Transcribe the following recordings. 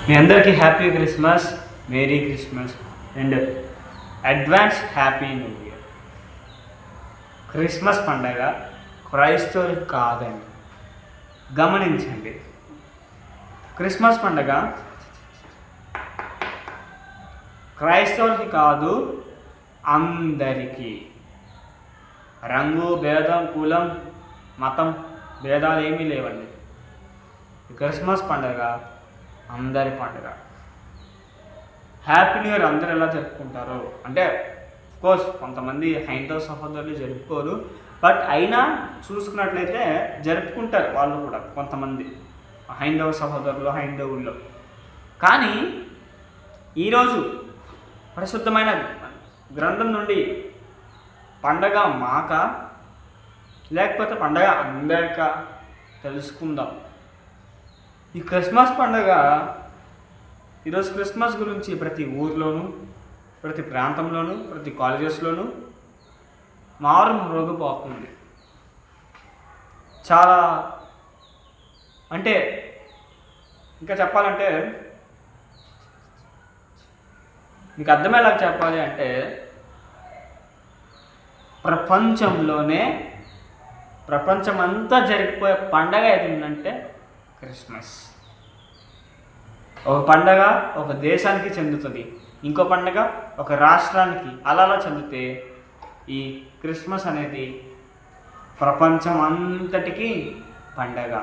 మీ అందరికీ happy Christmas, merry Christmas and advance happy new year. Christmas పండగ క్రైస్తవులకు కాదండి, గమనించండి. క్రిస్మస్ పండగ క్రైస్తవులకి కాదు, అందరికీ. రంగు భేదం, కులం, మతం భేదాలు ఏమీ లేవండి. క్రిస్మస్ పండగ అందరి పండుగ. హ్యాపీ న్యూ ఇయర్ అందరూ ఎలా జరుపుకుంటారో అంటే కోర్స్ కొంతమంది హైందవ సహోదరులు జరుపుకోరు, బట్ అయినా చూసుకున్నట్లయితే జరుపుకుంటారు వాళ్ళు కూడా, కొంతమంది హైందవ సహోదరులు హైందవుల్లో. కానీ ఈరోజు పరిశుద్ధమైన గ్రంథం నుండి పండగ మాక లేకపోతే పండగ అందరికా తెలుసుకుందాం. ఈ క్రిస్మస్ పండుగ ఈరోజు క్రిస్మస్ గురించి ప్రతి ఊర్లోనూ, ప్రతి ప్రాంతంలోనూ, ప్రతి కాలేజెస్లోనూ మారుమరుగుపోతుంది. చాలా అంటే ఇంకా చెప్పాలంటే మీకు అర్థమయ్యేలా చెప్పాలి అంటే ప్రపంచమంతా జరిగిపోయే పండగ ఏదంటే క్రిస్మస్. ఒక పండగ ఒక దేశానికి చెందుతుంది, ఇంకో పండగ ఒక రాష్ట్రానికి అలా చెందితే ఈ క్రిస్మస్ అనేది ప్రపంచం అంతటికీ పండగ.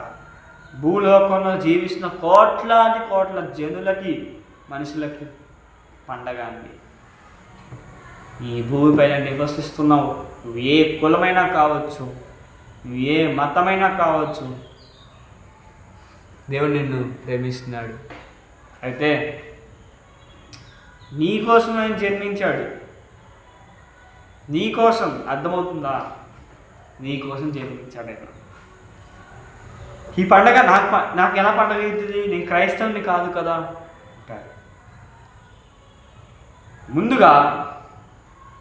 భూలోకంలో జీవిస్తున్న కోట్లాది కోట్ల జనులకి, మనుషులకి పండగ అండి. ఈ భూమిపైన నివసిస్తున్నావు, నువ్వు ఏ కులమైనా కావచ్చు, నువ్వు ఏ మతమైనా కావచ్చు, దేవుడు నిన్ను ప్రేమిస్తున్నాడు. అయితే నీకోసం ఆయన జన్మించాడు, నీకోసం. అర్థమవుతుందా? నీకోసం జన్మించాడు ఆయన. ఈ పండగ నాకు ఎలా పండగ అవుతుంది, నేను క్రైస్తవుని కాదు కదా అంటారు. ముందుగా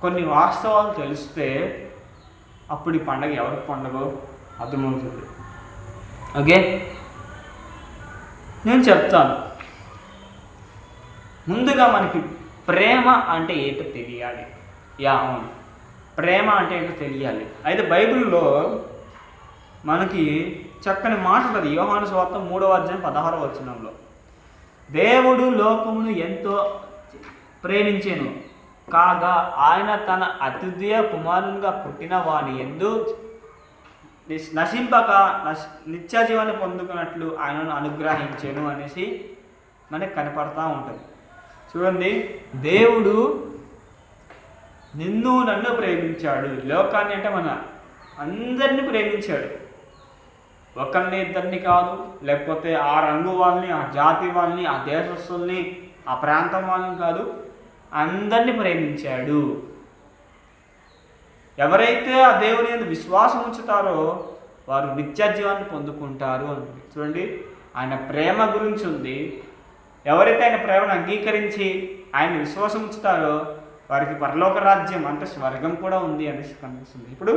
కొన్ని వాస్తవాలు తెలిస్తే అప్పుడు ఈ పండగ ఎవరికి పండగో అర్థమవుతుంది. ఓకే, నేను చెప్తాను. ముందుగా మనకి ప్రేమ అంటే ఏంటో తెలియాలి. అవును, ప్రేమ అంటే ఏంటో తెలియాలి. అయితే బైబిల్లో మనకి చక్కని మాట ఉంటుంది. యోహాను సువార్త 3:16 దేవుడు లోకమును ఎంతో ప్రేమించెను కాగా ఆయన తన అద్వితీయ కుమారునిగా పుట్టిన వాని యందు నశింపక నిత్య జీవాన్ని పొందుకున్నట్లు ఆయనను అనుగ్రహించెను అనేసి మనకి కనపడతా ఉంటుంది. చూడండి, దేవుడు నన్ను ప్రేమించాడు. లోకాన్ని అంటే మన అందరినీ ప్రేమించాడు. ఒకరిని ఇద్దరిని కాదు, లేకపోతే ఆ రంగు వాళ్ళని, ఆ జాతి వాళ్ళని, ఆ దేశస్తుల్ని, ఆ ప్రాంతం వాళ్ళని కాదు, అందరినీ ప్రేమించాడు. ఎవరైతే ఆ దేవుని యందు విశ్వాసం ఉంచుతారో వారు నిత్య జీవాన్ని పొందుకుంటారు అని. చూడండి, ఆయన ప్రేమ గురించి ఉంది. ఎవరైతే ఆయన ప్రేమను అంగీకరించి ఆయన విశ్వాసం ఉంచుతారో వారికి పరలోక రాజ్యం అంటే స్వర్గం కూడా ఉంది అనేసి కనిపిస్తుంది. ఇప్పుడు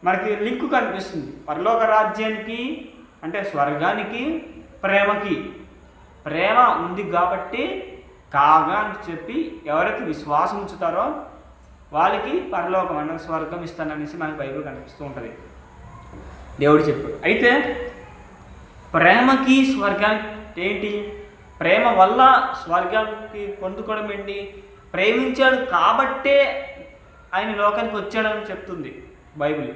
మనకి లింకు కనిపిస్తుంది. పరలోక రాజ్యానికి అంటే స్వర్గానికి, ప్రేమకి. ప్రేమ ఉంది కాబట్టి కాగా అని చెప్పి ఎవరైతే విశ్వాసం ఉంచుతారో వాళ్ళకి పరలోకం అన్న స్వర్గం ఇస్తాననేసి మనకి బైబిల్ కనిపిస్తూ ఉంటుంది. దేవుడు చెప్పాడు. అయితే ప్రేమకి స్వర్గానికి ఏంటి? ప్రేమ వల్ల స్వర్గానికి పొందుకోవడం ఏంటి? ప్రేమించాడు కాబట్టే ఆయన లోకానికి వచ్చాడని చెప్తుంది బైబిల్.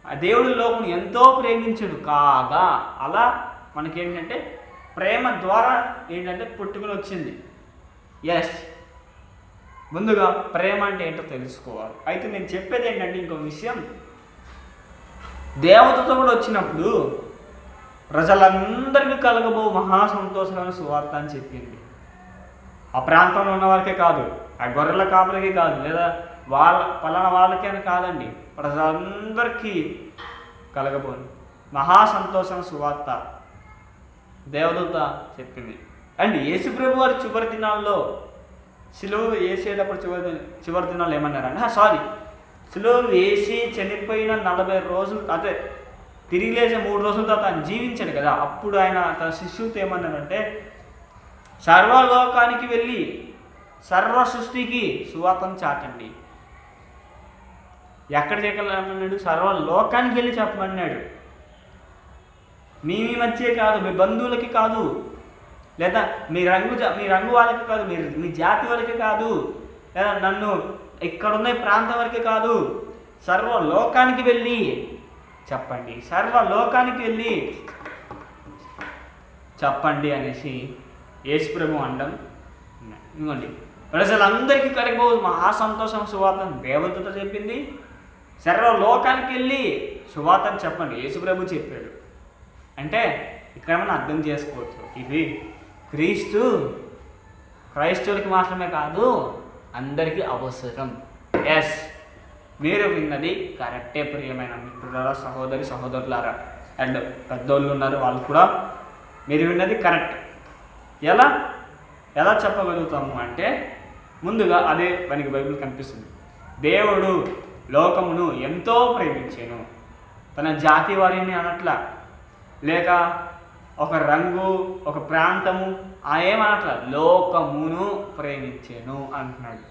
ఆ దేవుడు లోకం ఎంతో ప్రేమించాడు కాగా అలా మనకేంటంటే ప్రేమ ద్వారా ఏంటంటే పుట్టుకుని వచ్చింది. ఎస్, ముందుగా ప్రేమ అంటే ఏంటో తెలుసుకోవాలి. అయితే నేను చెప్పేది ఏంటంటే ఇంకో విషయం, దేవతతో కూడా వచ్చినప్పుడు ప్రజలందరికీ కలగబో మహా సంతోషమైన సువార్త అని చెప్పింది. ఆ ప్రాంతంలో ఉన్న వాళ్ళకే కాదు, ఆ గొర్రెల కాపులకి కాదు, లేదా పలానా వాళ్ళకి అని కాదండి, ప్రజలందరికీ కలగబోని మహా సంతోషమైన సువార్త దేవదూత చెప్పింది. అండ్ యేసుప్రభు వారి చివరి దినాల్లో సిలువ వేసేటప్పుడు చివరి దినాలు ఏమన్నారంటే సిలువ వేసి చనిపోయిన 40 రోజులు, అదే తిరిగి లేచే 3 రోజుల తర్వాత ఆయన జీవించాడు కదా, అప్పుడు ఆయన తన శిష్యులతో ఏమన్నారంటే సర్వలోకానికి వెళ్ళి సర్వ సృష్టికి సువార్తను చాటండి. ఎక్కడ చెప్పాలన్నాడు? సర్వలోకానికి వెళ్ళి చెప్పమన్నాడు. మీ మధ్య కాదు, మీ బంధువులకి కాదు, లేదా మీ రంగు వాళ్ళకి కాదు, మీ జాతి వాళ్ళకి కాదు, లేదా నన్ను ఇక్కడున్న ప్రాంతం వరకు కాదు, సర్వలోకానికి వెళ్ళి చెప్పండి, సర్వలోకానికి వెళ్ళి చెప్పండి అనేసి యేసుప్రభు అనడం. ఇదిగోండి, ప్రజలందరికీ కలిగిపోదు మహా సంతోషం సువార్తను దేవతతో చెప్పింది. సర్వలోకానికి వెళ్ళి సువార్తను చెప్పండి యేసుప్రభు చెప్పాడు. అంటే ఇక్కడ మనం అర్థం చేసుకోవచ్చు, ఇది క్రైస్తవులకి మాత్రమే కాదు, అందరికీ అవసరం. ఎస్, మీరు విన్నది కరెక్టే ప్రియమైన మిత్రులారా, సహోదరులారా, అండ్ పెద్దోళ్ళు ఉన్నారు, వాళ్ళు కూడా మీరు విన్నది కరెక్ట్. ఎలా చెప్పగలుగుతాము అంటే, ముందుగా అదే మనకి బైబిల్ కనిపిస్తుంది. దేవుడు లోకమును ఎంతో ప్రేమించాను. తన జాతి వారిని అనట్లా, లేక ఒక రంగు, ఒక ప్రాంతము ఏమనట్లా, లోకమును ప్రేమించాను అంటున్నాడు.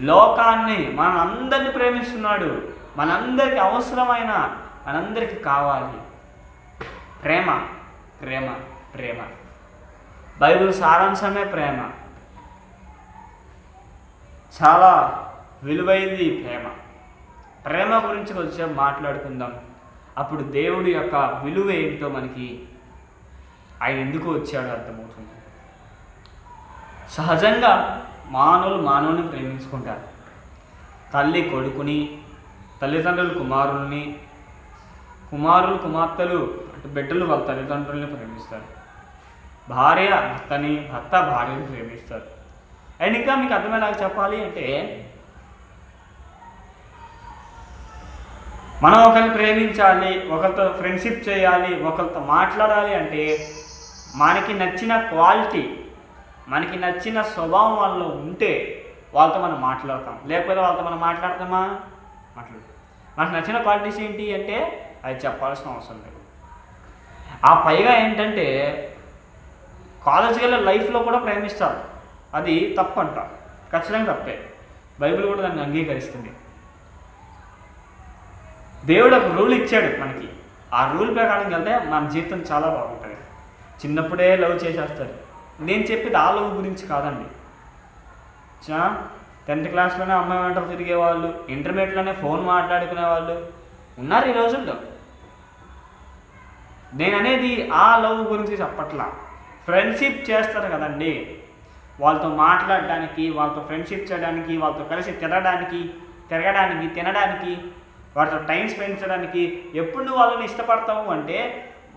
లోకాన్ని, మనందరినీ ప్రేమిస్తున్నాడు. మనందరికీ అవసరమైన, మనందరికీ కావాలి ప్రేమ. ప్రేమ ప్రేమ బైబిల్ సారాంశమే ప్రేమ. చాలా విలువైంది ప్రేమ. ప్రేమ గురించి కొంచెం మాట్లాడుకుందాం. అప్పుడు దేవుడి యొక్క విలువ ఏంటో మనకి, ఆయన ఎందుకు వచ్చాడో అర్థమవుతుంది. సహజంగా మానవుని ప్రేమించుకుంటారు. తల్లి కొడుకుని, తల్లిదండ్రులు కుమారుల్ని, కుమారులు కుమార్తెలు అంటే బిడ్డలు వాళ్ళ తల్లిదండ్రుల్ని ప్రేమిస్తారు. భార్య భర్తని, భర్త భార్యని ప్రేమిస్తారు. అండ్ ఇంకా మీకు అర్థమయ్యేలాగా చెప్పాలి అంటే, మనం ఒకరిని ప్రేమించాలి, ఒకరితో ఫ్రెండ్షిప్ చేయాలి, ఒకరితో మాట్లాడాలి అంటే మనకి నచ్చిన క్వాలిటీ, మనకి నచ్చిన స్వభావం వాళ్ళు ఉంటే వాళ్ళతో మనం మాట్లాడతాం. లేకపోతే వాళ్ళతో మనం మాట్లాడతామా? మనకు నచ్చిన క్వాలిటీస్ ఏంటి అంటే అది చెప్పాల్సిన అవసరం లేదు. ఆ పైగా ఏంటంటే కాలేజీకి వెళ్ళే లైఫ్లో కూడా ప్రేమిస్తారు. అది తప్పంట, ఖచ్చితంగా తప్పే. బైబిల్ కూడా దాన్ని అంగీకరిస్తుంది. దేవుడు ఒక రూల్ ఇచ్చాడు మనకి. ఆ రూల్ ప్రకారం వెళ్తే మన జీవితం చాలా బాగుంటుంది. చిన్నప్పుడే లవ్ చేసేస్తారు. నేను చెప్పేది ఆ లవ్ గురించి కాదండి. 10th క్లాస్లోనే అమ్మాయి వెంట తిరిగేవాళ్ళు, ఇంటర్మీడియట్లోనే ఫోన్ మాట్లాడుకునే వాళ్ళు ఉన్నారు ఈ రోజుల్లో. నేను అనేది ఆ లవ్ గురించి చెప్పట్లా. ఫ్రెండ్షిప్ చేస్తారు కదండి, వాళ్ళతో మాట్లాడడానికి, వాళ్ళతో ఫ్రెండ్షిప్ చేయడానికి, వాళ్ళతో కలిసి తిరగడానికి, తినడానికి, వాళ్ళతో టైం స్పెండ్ చేయడానికి ఎప్పుడు నువ్వు వాళ్ళని ఇష్టపడతావు అంటే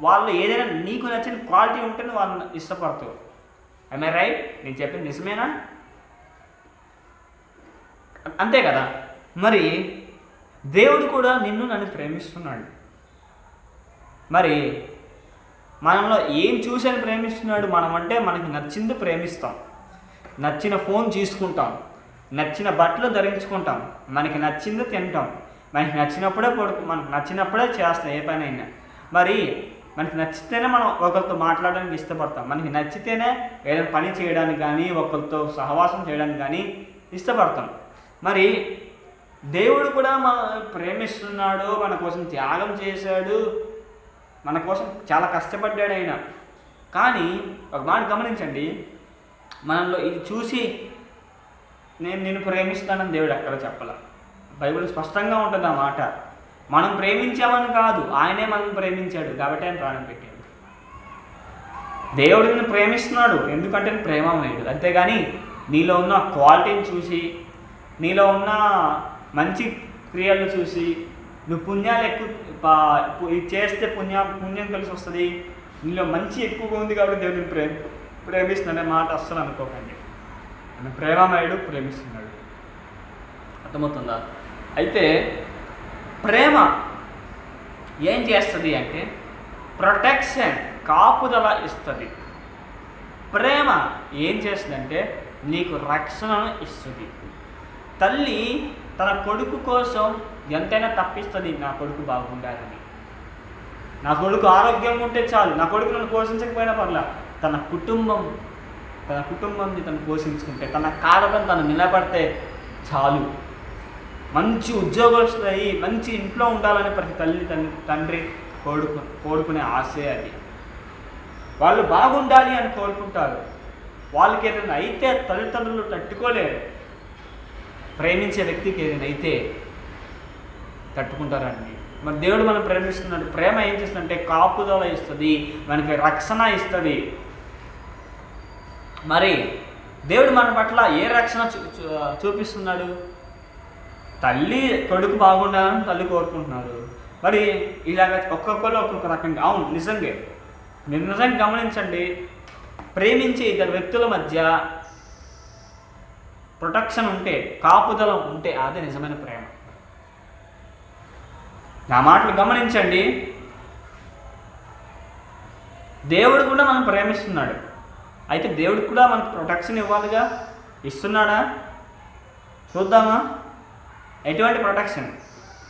వాళ్ళు ఏదైనా నీకు నచ్చిన క్వాలిటీ ఉంటే నువ్వు వాళ్ళని ఇష్టపడతావు. I right? నేను చెప్పింది నిజమేనా? అంతే కదా. మరి దేవుడు కూడా నన్ను ప్రేమిస్తున్నాడు. మరి మనలో ఏం చూసని ప్రేమిస్తున్నాడు? మనమంటే మనకి నచ్చింది ప్రేమిస్తాం, నచ్చిన ఫోన్ తీసుకుంటాం, నచ్చిన బట్టలు ధరించుకుంటాం, మనకి నచ్చింది తింటాం, మనకి నచ్చినప్పుడే మనకు నచ్చినప్పుడే చేస్తాం ఏ పని అయినా. మరి మనకి నచ్చితేనే మనం ఒకరితో మాట్లాడడానికి ఇష్టపడతాం, మనకి నచ్చితేనే ఏదైనా పని చేయడానికి కానీ, ఒకరితో సహవాసం చేయడానికి కానీ ఇష్టపడతాం. మరి దేవుడు కూడా మన ప్రేమిస్తున్నాడు, మన కోసం త్యాగం చేశాడు, మన కోసం చాలా కష్టపడ్డాడు ఆయన. కానీ ఒక మాట గమనించండి, మనలో ఇది చూసి నేను నిన్ను ప్రేమిస్తానని దేవుడు ఎక్కడ చెప్పాల. బైబిల్ స్పష్టంగా ఉంటుంది ఆ మాట. మనం ప్రేమించామని కాదు, ఆయనే మనం ప్రేమించాడు కాబట్టి ఆయన ప్రాణం పెట్టాడు. దేవుడు నిన్ను ప్రేమిస్తున్నాడు ఎందుకంటే ప్రేమమయుడు. అంతేగాని నీలో ఉన్న క్వాలిటీని చూసి, నీలో ఉన్న మంచి క్రియలను చూసి, నువ్వు పుణ్యాలు ఎక్కువ ఇది చేస్తే పుణ్యం కలిసి వస్తుంది, నీలో మంచి ఎక్కువగా ఉంది కాబట్టి దేవుడిని ప్రేమిస్తున్నాడే మాట అస్సలు అనుకోకండి. ఆయన ప్రేమమయుడు, ప్రేమిస్తున్నాడు. అర్థమవుతుందా? అయితే ప్రేమ ఏం చేస్తుంది అంటే ప్రొటెక్షన్, కాపుదల ఇస్తుంది. ప్రేమ ఏం చేస్తుందంటే నీకు రక్షణను ఇస్తుంది. తల్లి తన కొడుకు కోసం ఎంతైనా తప్పిస్తుంది, నా కొడుకు బాగుండాలని, నా కొడుకు ఆరోగ్యంగా ఉంటే చాలు, నా కొడుకు నన్ను పోషించకపోయినా పర్లా, తన కుటుంబం తన కుటుంబాన్ని తను పోషించుకుంటే, తన కాళ్ళపై తను నిలబడితే చాలు. మంచి ఉద్యోగస్తులయ్యి మంచి ఇంట్లో ఉండాలని ప్రతి తల్లి తండ్రి కోరుకునే ఆశే అది. వాళ్ళు బాగుండాలి అని కోరుకుంటారు. వాళ్ళకి ఏదైనా అయితే తల్లిదండ్రులు తట్టుకోలేరు. ప్రేమించే వ్యక్తికి ఏదైనా అయితే తట్టుకుంటారండి. మరి దేవుడు మనం ప్రేమిస్తున్నాడు. ప్రేమ ఏం చేస్తుందంటే కాపుదల ఇస్తుంది, మనకి రక్షణ ఇస్తుంది. మరి దేవుడు మన పట్ల ఏ రక్షణ చూపిస్తున్నాడు? తల్లి కొడుకు బాగుండాలని తల్లి కోరుకుంటున్నారు. మరి ఇలాగ ఒక్కొక్కరు ఒక్కొక్క రకంగా. అవును, నిజంగా మీరు నిజంగా గమనించండి, ప్రేమించే ఇద్దరు వ్యక్తుల మధ్య ప్రొటెక్షన్ ఉంటే, కాపుదల ఉంటే అదే నిజమైన ప్రేమ. నా మాటలు గమనించండి. దేవుడు కూడా మనం ప్రేమిస్తున్నాడు. అయితే దేవుడికి కూడా మనకు ప్రొటెక్షన్ ఇవ్వాలిగా. ఇస్తున్నాడా? చూద్దామా ఎటువంటి ప్రొటెక్షన్.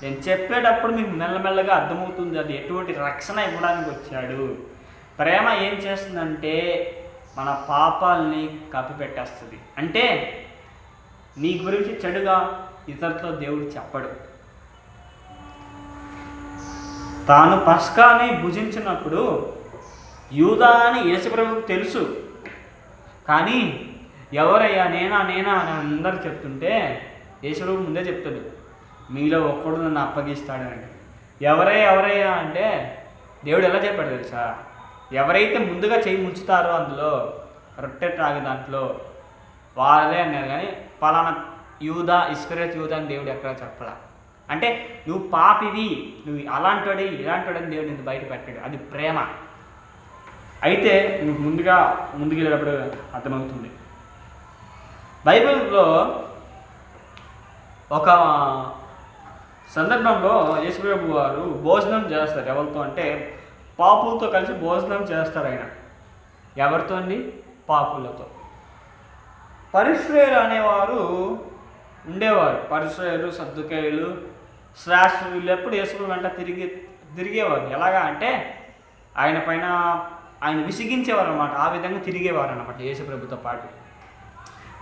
నేను చెప్పేటప్పుడు మీకు మెల్లమెల్లగా అర్థమవుతుంది అది ఎటువంటి రక్షణ ఇవ్వడానికి వచ్చాడు. ప్రేమ ఏం చేస్తుందంటే మన పాపాలని కప్పిపెట్టేస్తుంది. అంటే నీ గురించి చెడుగా ఇతరులతో దేవుడు చెప్పడు. తాను పస్కాని భుజించినప్పుడు యూదా అని యేసుప్రభువుకు తెలుసు. కానీ ఎవరయ్యా నేనా అని అందరు చెప్తుంటే యేసుప్రభు ముందే చెప్తాడు, మీలో ఒక్కడు నన్ను అప్పగిస్తాడని. ఎవరయ్యా అంటే దేవుడు ఎలా చెప్పాడు తెలుసా? ఎవరైతే ముందుగా చేయి ముంచుతారో అందులో రొట్టె త్రాగే దాంట్లో వాళ్ళే అన్నారు. కానీ పలానా యూదా, ఇస్కరియోతు యూదా అని దేవుడు ఎక్కడ చెప్పలా. అంటే నువ్వు పాపివి, నువ్వు అలాంటి ఇలాంటి దేవుడు నిన్ను బయట పెట్టాడు. అది ప్రేమ. అయితే నువ్వు ముందుకెళ్ళేటప్పుడు అర్థమవుతుంది. బైబిల్లో ఒక సందర్భంలో యేసుప్రభు వారు భోజనం చేస్తారు. ఎవరితో అంటే పాపులతో కలిసి భోజనం చేస్తారు. ఆయన ఎవరితో అండి? పాపులతో. పరిసయ్యులు అనేవారు ఉండేవారు. పరిసయ్యులు, సద్దుకాయులు, శాస్త్రులు ఎప్పుడు యేసుప్రభు వెంట తిరిగేవారు. ఎలాగా అంటే ఆయన విసిగించేవారు అన్నమాట. ఆ విధంగా తిరిగేవారు అన్నమాట యేసుప్రభుతో పాటు.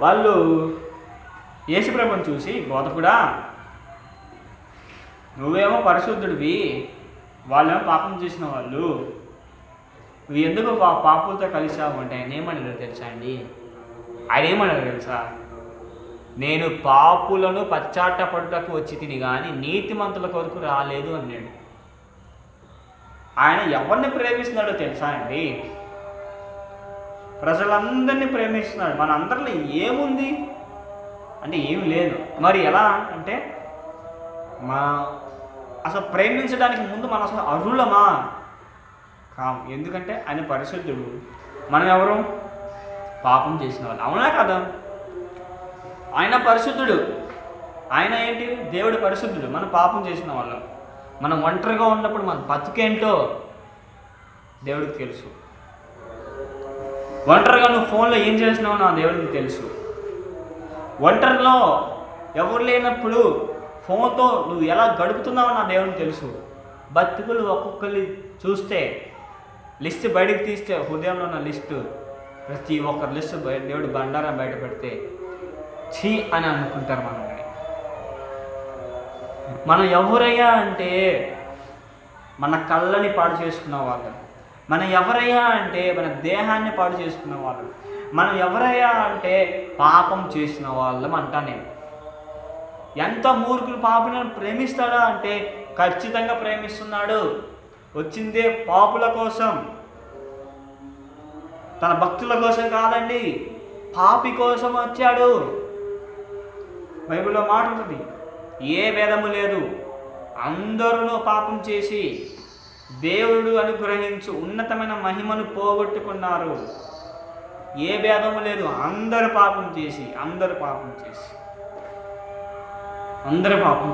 వాళ్ళు యేసుప్రభుని చూసి, బోధకుడా నువ్వేమో పరిశుద్ధుడివి, వాళ్ళేమో పాపం చేసిన వాళ్ళు, నువ్వు ఎందుకు పాపులతో కలిసావు అంటే ఆయన ఏమన్నాడు తెలుసా అండి? ఆయన ఏమన్నాడు తెలుసా? నేను పాపులను పశ్చాత్తపడుటకు వచ్చి తిని కానీ నీతిమంతుల కొరకు రాలేదు అన్నాడు. ఆయన ఎవరిని ప్రేమిస్తున్నాడో తెలుసా అండి? ప్రజలందరినీ ప్రేమిస్తున్నాడు. మన అందరిలో ఏముంది అంటే ఏమి లేదు. మరి ఎలా అంటే అసలు ప్రేమించడానికి ముందు మనం అసలు అర్హులమా? కాము. ఎందుకంటే ఆయన పరిశుద్ధుడు, మనం ఎవరు? పాపం చేసిన వాళ్ళు. అవునా కదా? ఆయన పరిశుద్ధుడు. ఆయన ఏంటి? దేవుడు పరిశుద్ధుడు, మనం పాపం చేసిన వాళ్ళం. మనం ఒంటరిగా ఉన్నప్పుడు మన బతుకేంటో దేవుడికి తెలుసు. ఒంటరిగా నువ్వు ఫోన్లో ఏం చేసినావో నా దేవుడికి తెలుసు. ఒంటరిలో ఎవరు లేనప్పుడు ఫోన్తో నువ్వు ఎలా గడుపుతున్నావో నా దేవుడికి తెలుసు. బతుకులు ఒక్కొక్కరి చూస్తే లిస్ట్ బయటకు తీస్తే హృదయంలో ఉన్న లిస్టు, ప్రతి ఒక్కరి లిస్టు దేవుడు బండారం బయట పెడితే ఛీ అని అనుకుంటారు మనల్ని. మనం ఎవరయ్యా అంటే మన కళ్ళని పాడు చేసుకున్న వాళ్ళు. మనం ఎవరయ్యా అంటే మన దేహాన్ని పాడు చేసుకున్న వాళ్ళు. మనం ఎవరయ్యా అంటే పాపం చేసిన వాళ్ళం అంటా నేను. ఎంత మూర్ఖులు పాపులను ప్రేమిస్తాడా అంటే ఖచ్చితంగా ప్రేమిస్తున్నాడు. వచ్చిందే పాపుల కోసం, తన భక్తుల కోసం కాదండి, పాపి కోసం వచ్చాడు. బైబిల్లో మాట ఉంటుంది, ఏ భేదము లేదు, అందరూ పాపం చేసి దేవుడు అనుగ్రహించు ఉన్నతమైన మహిమను పోగొట్టుకున్నారు. ఏ భేదము లేదు, అందరు పాపం చేసి అందరు పాపం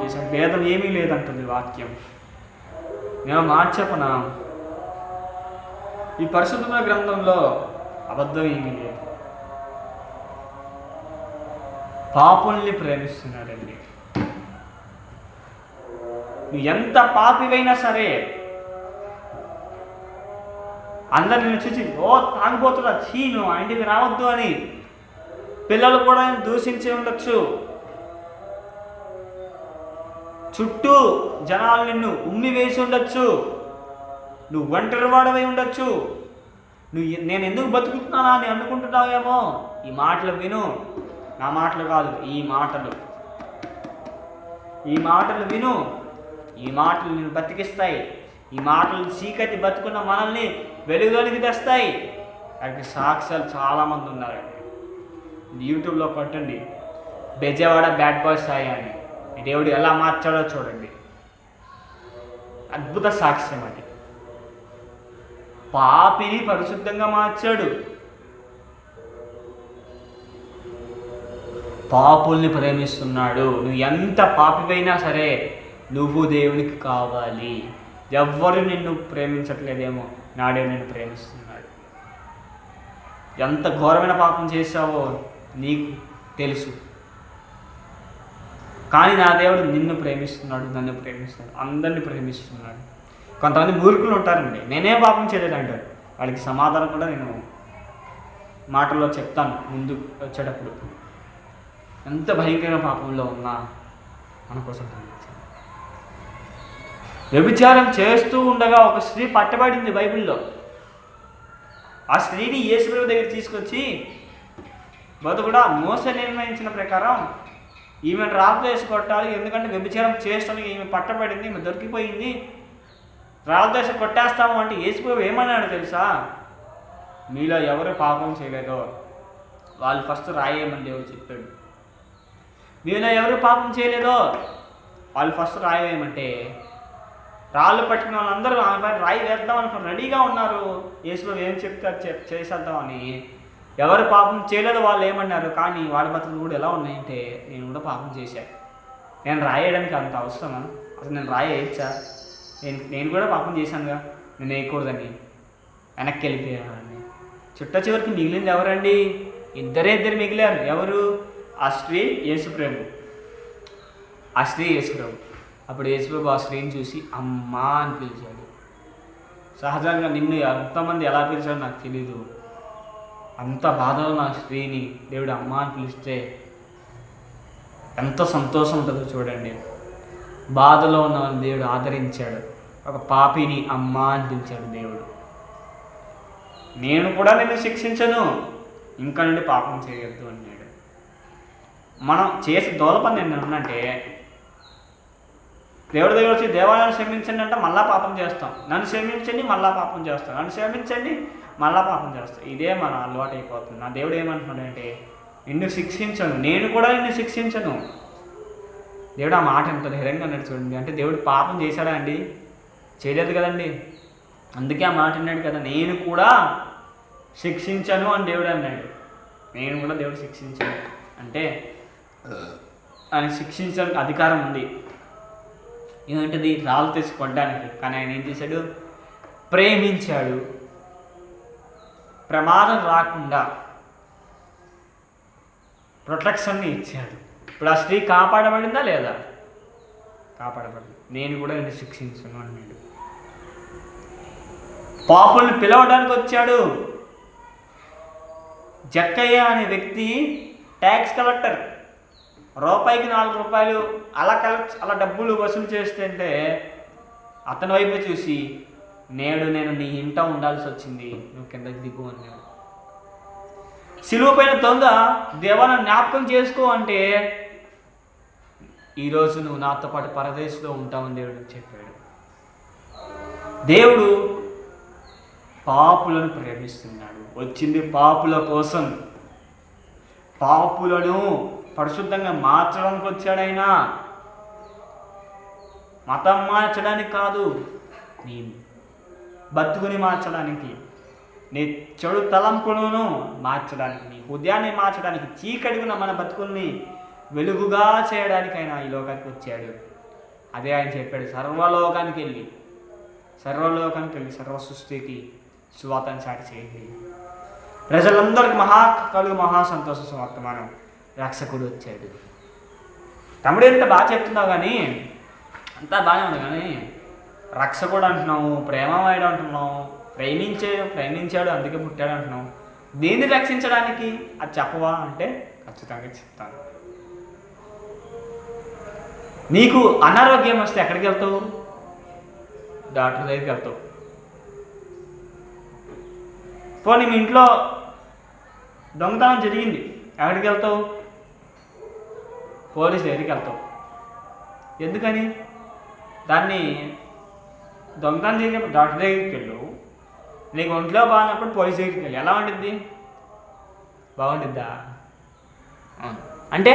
చేశారు. భేదం ఏమీ లేదంటుంది వాక్యం. నేను మాట చెప్పనా, ఈ పరిశుద్ధమైన గ్రంథంలో అబద్ధం ఏమీ లేదు. పాపుల్ని ప్రేమిస్తున్నాడండి. నువ్వు ఎంత పాపివైనా సరే అందరు నేను చూసి తాగిపోతున్నా, చీ నువ్వు ఆ ఇంటికి రావద్దు అని. పిల్లలు కూడా ఆయన దూషించి ఉండొచ్చు. చుట్టూ జనాలు నిన్ను ఉమ్మి వేసి ఉండొచ్చు. నువ్వు ఒంటరి వాడవై ఉండొచ్చు. నేను ఎందుకు బతుకుతున్నానా అని అనుకుంటున్నావేమో. ఈ మాటలు విను, నా మాటలు కాదు, ఈ మాటలు విను. ఈ మాటలు నిన్ను బతికిస్తాయి. ఈ మాటలు చీకటి బతుకున్న మనల్ని వెలుగులోనికి తెస్తాయి. దానికి సాక్ష్యాలు చాలామంది ఉన్నారండి. యూట్యూబ్లో కొట్టండి, బెజవాడ బ్యాడ్ బాయ్ సాయి అని. దేవుడు ఎలా మార్చాడో చూడండి. అద్భుత సాక్ష్యం అది. పాపిని పరిశుద్ధంగా మార్చాడు. పాపుల్ని ప్రేమిస్తున్నాడు. నువ్వు ఎంత పాపివైనా సరే నువ్వు దేవునికి కావాలి. ఎవ్వరు నిన్ను ప్రేమించట్లేదేమో, నాడే నిన్ను ప్రేమిస్తున్నాడు. ఎంత ఘోరమైన పాపం చేశావో నీకు తెలుసు. కానీ నా దేవుడు నిన్ను ప్రేమిస్తున్నాడు, నన్ను ప్రేమిస్తున్నాడు, అందరిని ప్రేమిస్తున్నాడు. కొంతమంది మూర్ఖులు ఉంటారండి, నేనే పాపం చేయలేదంటారు. వాళ్ళకి సమాధానం కూడా నేను మాటల్లో చెప్తాను ముందు వచ్చేటప్పుడు. ఎంత భయంకర పాపంలో ఉన్నా మన కోసం వ్యభిచారం చేస్తూ ఉండగా ఒక స్త్రీ పట్టబడింది బైబిల్లో. ఆ స్త్రీని యేసుప్రభు దగ్గర తీసుకొచ్చి కూడా మోసే నిర్ణయించిన ప్రకారం ఈమెను రాళ్ళతో వేసి కొట్టాలి, ఎందుకంటే వ్యభిచారం చేస్తానికి ఈమె పట్టబడింది, ఈమె దొరికిపోయింది, రాళ్ళతో వేసి కొట్టేస్తాము అంటే యేసుప్రభు ఏమన్నాడు తెలుసా? మీలో ఎవరు పాపం చేయలేదో వాళ్ళు ఫస్ట్ రాయేయమని దేవుడు చెప్పాడు. మీలో ఎవరు పాపం చేయలేదో వాళ్ళు ఫస్ట్ రాయేయమంటే రాళ్ళు పట్టుకున్న వాళ్ళందరూ ఆమె పైన రాయి వేద్దాం అనుకుని రెడీగా ఉన్నారు. యేసుప్రభు ఏం చెప్తారు చేసేద్దామని. ఎవరు పాపం చేయలేదో వాళ్ళు ఏమన్నారు, కానీ వాళ్ళ బతుకులు కూడా ఎలా ఉన్నాయంటే నేను కూడా పాపం చేశాను, నేను రాయడానికి అంత అవసరమా, అసలు నేను రాయచ్చా, నేను కూడా పాపం చేశానుగా, నేను వేయకూడదని వెనక్కి వెళ్ళిపోయాను. చివరికి మిగిలింది ఎవరండి? ఇద్దరు మిగిలారు. ఎవరు? ఆ స్త్రీ యేసుప్రభు. అప్పుడు యేసుప్రభు ఆ స్త్రీని చూసి అమ్మా అని పిలిచాడు. సహజంగా నిన్ను ఎంతమంది ఎలా పిలిచాడో నాకు తెలీదు. అంత బాధలో నా స్త్రీని దేవుడు అమ్మ అని పిలిస్తే ఎంత సంతోషం ఉంటుందో చూడండి. బాధలో ఉన్న దేవుడు ఆదరించాడు. ఒక పాపిని అమ్మ అని పిలిచాడు దేవుడు. నేను కూడా నిన్ను శిక్షించను, ఇంకా నుండి పాపం చేయొద్దు అన్నాడు. మనం చేసే దోలపని నేను అంటే దేవుడి దగ్గర వచ్చి దేవాలయాన్ని క్షమించండి అంటే మళ్ళా పాపం చేస్తాం, నన్ను క్షమించండి మళ్ళా పాపం చేస్తాం, నన్ను క్షమించండి మళ్ళా పాపం చేస్తాం. ఇదే మన అలవాటు అయిపోతుంది. నా దేవుడు ఏమంటున్నాడంటే నిన్ను శిక్షించను, నేను కూడా నిన్ను శిక్షించను. దేవుడు ఆ మాట ఎంత ధైర్యంగా అన్నాడు చూడండి. అంటే దేవుడు పాపం చేశాడా అండి? చేయలేదు కదండి. అందుకే ఆ మాట అన్నాడు కదా, నేను కూడా శిక్షించను అని దేవుడు అన్నాడు. నేను కూడా దేవుడు శిక్షించాను అంటే ఆయన శిక్షించడానికి అధికారం ఉంది. ఏమంటది? రాళ్ళు తెచ్చి కొట్టడానికి. కానీ ఆయన ఏం చేశాడు? ప్రేమించాడు. ప్రమాదం రాకుండా ప్రొటెక్షన్ని ఇచ్చాడు. ఇప్పుడు ఆ స్త్రీ కాపాడబడిందా లేదా? కాపాడబడింది. నేను కూడా నిన్ను శిక్షించను అన్నాడు. పాపుల్ని పిలవడానికి వచ్చాడు. జక్కయ్య అనే వ్యక్తి ట్యాక్స్ కలెక్టర్. రూపాయికి 4 రూపాయలు అలా డబ్బులు వసూలు చేస్తుంటే అతని వైపు చూసి నేను నీ ఇంట ఉండాల్సి వచ్చింది, నువ్వు కిందకి దిగు అన్నాడు. సిలువ పైన దొంగ దేవాన్ని జ్ఞాపకం చేసుకో అంటే ఈరోజు నువ్వు నాతో పాటు పరదేశంలో ఉంటావని దేవుడు చెప్పాడు. దేవుడు పాపులను ప్రేమిస్తున్నాడు. వచ్చింది పాపుల కోసం. పాపులను పరిశుద్ధంగా మార్చడానికి వచ్చాడైనా, మతం మార్చడానికి కాదు, నీ బతుకుని మార్చడానికి, నీ చెడు తలంపులను మార్చడానికి, నీ హృదయాన్ని మార్చడానికి, చీకటిగా మన బతుకుల్ని వెలుగుగా చేయడానికైనా ఈ లోకానికి వచ్చాడు. అదే ఆయన చెప్పాడు, సర్వలోకానికి వెళ్ళి సర్వ సృష్టికి సువార్తను చాటి చేయండి. ప్రజలందరికీ మహా సంతోష సువార్తమానం, రక్షకుడు వచ్చాడు. తమ్ముడు ఎంత బాగా చెప్తున్నావు కానీ, అంతా బాగానే ఉంది కానీ రక్షకుడు అంటున్నావు, ప్రేమమయుడు అంటున్నావు, ప్రేమించాడు అందుకే పుట్టాడు అంటున్నావు. దేన్ని రక్షించడానికి అది చెప్పవా అంటే ఖచ్చితంగా చెప్తాను. నీకు అనారోగ్యం వస్తే ఎక్కడికి వెళ్తావు? డాక్టర్ దగ్గరికి వెళ్తావు. పోనీ మీ ఇంట్లో దొంగతనం జరిగింది, ఎక్కడికి వెళ్తావు? పోలీస్ దగ్గరికి వెళ్తావు. ఎందుకని? దాన్ని దొంగతనం జరిగినప్పుడు డాక్టర్ దగ్గరికి వెళ్ళు, నీకు ఒంట్లో బాగున్నప్పుడు పోలీస్ దగ్గరికి వెళ్ళి ఎలా ఉంటుంది? బాగుంటుందా? అంటే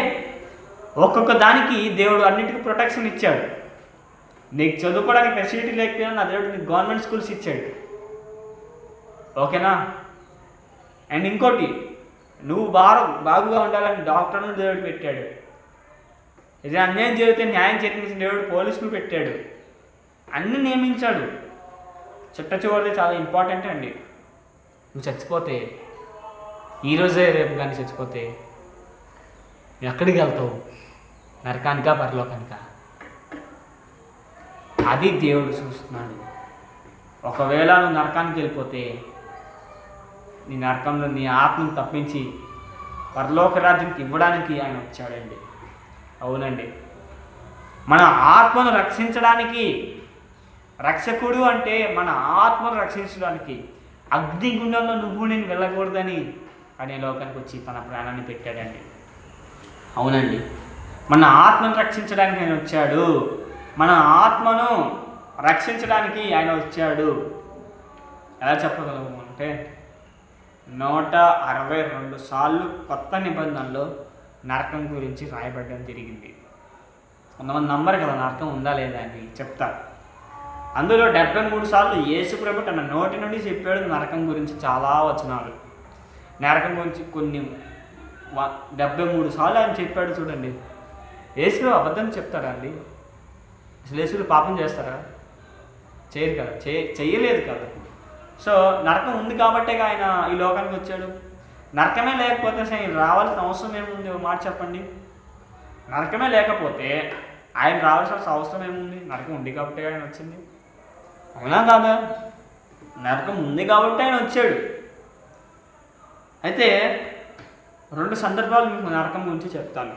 ఒక్కొక్క దానికి దేవుడు అన్నిటికీ ప్రొటెక్షన్ ఇచ్చాడు. నీకు చదువుకోవడానికి ఫెసిలిటీ లేకపోయినా నా దేవుడు నీకు గవర్నమెంట్ స్కూల్స్ ఇచ్చాడు. ఓకేనా? అండ్ ఇంకోటి, నువ్వు బాగుగా ఉండాలని డాక్టర్ను దేవుడు పెట్టాడు. ఇది అన్యాయం జరిగితే న్యాయం జరిపించిన దేవుడు పోలీసులు పెట్టాడు. అన్నీ నియమించాడు. చివరిది చాలా ఇంపార్టెంట్ అండి. నువ్వు చచ్చిపోతే, ఈరోజే రేపు కానీ చచ్చిపోతే నువ్వు ఎక్కడికి వెళ్తావు? నరకానికా పరలోకానికా? అది దేవుడు చూస్తున్నాడు. ఒకవేళ నువ్వు నరకానికి వెళ్ళిపోతే నీ నరకంలో నీ ఆత్మను తప్పించి పరలోక రాజ్యానికి ఇవ్వడానికి ఆయన వచ్చాడండి. అవునండి, మన ఆత్మను రక్షించడానికి, రక్షకుడు అంటే మన ఆత్మను రక్షించడానికి అగ్నిగుండంలో నువ్వు నేను వెళ్ళకూడదని అనే లోకానికి వచ్చి తన ప్రాణాన్ని పెట్టాడండి. అవునండి, మన ఆత్మను రక్షించడానికి ఆయన వచ్చాడు. మన ఆత్మను రక్షించడానికి ఆయన వచ్చాడు. ఎలా చెప్పగలము అంటే 162 సార్లు కొత్త నిబంధనలో నరకం గురించి రాయబడడం జరిగింది. కొంతమంది నమ్మరు కదా నరకం ఉందా లేదా అని. చెప్తారు. అందులో 73 సార్లు యేసుప్రభు తన నోటి నుండి చెప్పాడు నరకం గురించి. చాలా వచనాలు నరకం గురించి కొన్ని 73 సార్లు ఆయన చెప్పాడు. చూడండి, యేసు అబద్ధం చెప్తారా అండి? అసలు యేసులు పాపం చేస్తారా? చేయరు కదా, చెయ్యలేదు కదా. సో నరకం ఉంది కాబట్టే ఆయన ఈ లోకానికి వచ్చాడు. నరకమే లేకపోతే ఆయన రావాల్సిన అవసరం ఏముంది? ఒక మాట చెప్పండి. నరకమే లేకపోతే ఆయన రావాల్సిన అవసరం ఏముంది? నరకం ఉంది కాబట్టి ఆయన వచ్చింది. అవునా కాదా? నరకం ఉంది కాబట్టి ఆయన వచ్చాడు. అయితే 2 సందర్భాలు మీకు నరకం గురించి చెప్తాను.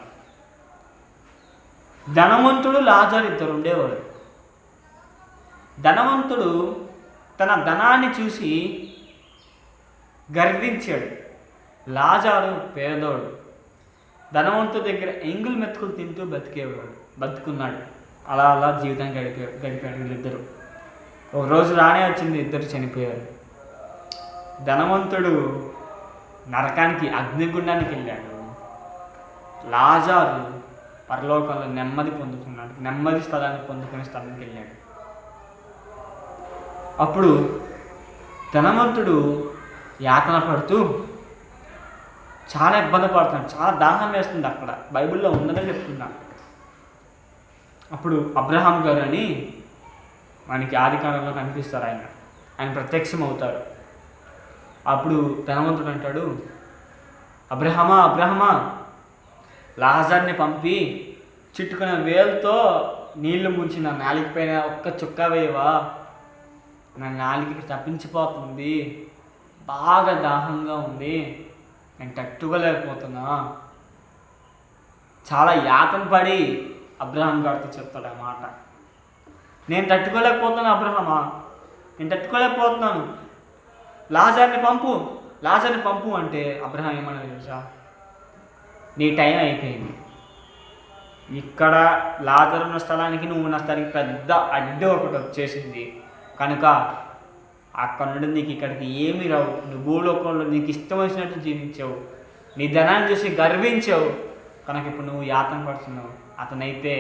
ధనవంతుడు, లాజరు ఇద్దరు ఉండేవాడు. ధనవంతుడు తన ధనాన్ని చూసి గర్వించాడు. లాజరు పేదోడు. ధనవంతుడి దగ్గర ఎంగులు మెతుకులు తింటూ బతుకున్నాడు. అలా అలా జీవితం గడిపాడు వీళ్ళిద్దరు. ఒకరోజు రానే వచ్చింది, ఇద్దరు చనిపోయారు. ధనవంతుడు నరకానికి, అగ్నిగుండానికి వెళ్ళాడు. లాజరు పరలోకంలో నెమ్మది పొందుకున్నాడు. నెమ్మది స్థలాన్ని పొందుకునే స్థలానికి వెళ్ళాడు. అప్పుడు ధనవంతుడు యాతన పడుతూ చాలా ఇబ్బంది పడుతున్నాడు. చాలా దాహం వేస్తుంది. అక్కడ బైబిల్లో ఉందని చెప్తున్నా. అప్పుడు అబ్రహాం గారు అని మనకి ఆదికాండంలో కనిపిస్తారు. ఆయన ప్రత్యక్షం అవుతారు. అప్పుడు ధనవంతుడు అంటాడు, అబ్రహమా లాజర్ని పంపి చిట్టుకున్న వేలుతో నీళ్లు ముంచి నా నాలిక పైన ఒక్క చుక్క వేయవా? నా నాలికకి తప్పించిపోతుంది, బాగా దాహంగా ఉంది, నేను తట్టుకోలేకపోతున్నా. చాలా యాతన పడి అబ్రహాం గారితో చెప్తాడు ఆ మాట. నేను తట్టుకోలేకపోతున్నాను అబ్రహమా, నేను తట్టుకోలేకపోతున్నాను, లాజర్ని పంపు అంటే అబ్రహాం ఏమన్నా తెలుసా? నీ టైం అయిపోయింది. ఇక్కడ లాజరు ఉన్న స్థలానికి నువ్వు ఉన్న స్థలానికి పెద్ద అడ్డు ఒకటి వచ్చేసింది కనుక అక్కడ నుండి నీకు ఇక్కడికి ఏమీ రావు. నువ్వు భూలోకంలో నీకు ఇష్టం వచ్చినట్టు జీవించావు, నీ ధనాన్ని చూసి గర్వించావు కనుక ఇప్పుడు నువ్వు యాతన పడుతున్నావు. అతనైతే